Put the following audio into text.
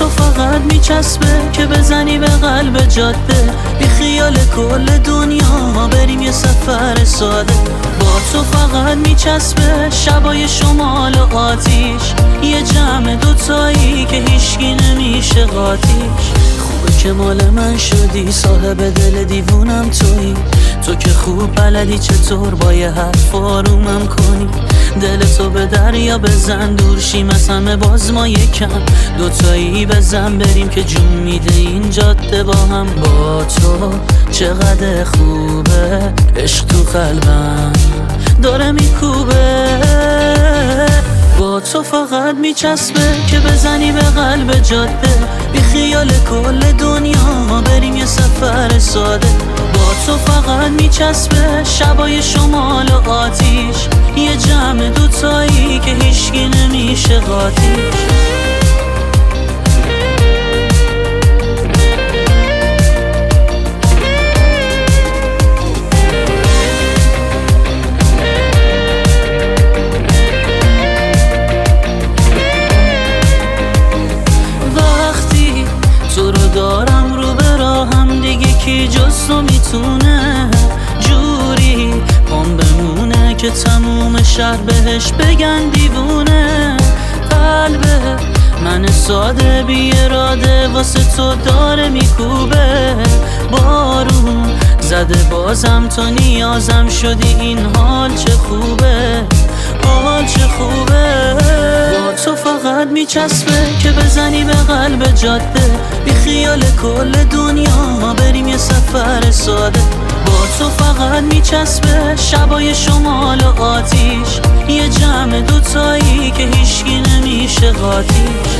تو فقط میچسبه که بزنی به قلب جاده، بی خیال کل دنیا بریم یه سفر ساده. با تو فقط میچسبه شبای شمال و آتیش، یه جمع دوتایی که هیچکی نمیشه قاطیش. خوبه که مال من شدی، صاحب دل دیوونم تویی، تو که خوب بلدی چطور با یه حرف آرومم کنی. دل تو به دریا بزن، دور شیم از همه باز ما یکم، دوتایی بزن بریم که جون میده این جاده با هم. با تو چقدر خوبه، عشق تو قلبم داره میکوبه. با تو فقط میچسبه که بزنی به قلب جاده، بی خیال کل دنیا بریم یه سفر ساده. با تو فقط میچسبه شبای شمال و آتیش، یه جمع دوتایی که هیچکی نمیشه قاطیش. دارم رو به راهم، دیگه کی جز تو میتونه جوری پام بمونه که تموم شهر بهش بگن دیوونه. قلب من ساده بی اراده واسه تو داره میکوبه، بارون زده بازم تو نیازم شدی، این حال چه خوبه، حال چه خوبه. با تو فقط میچسبه که بزنی به قلب جاده، بی خیال کل دنیا بریم یه سفر ساده. با تو فقط میچسبه شبای شمال و آتیش، یه جمع دوتایی که هیچکی نمیشه قاطیش.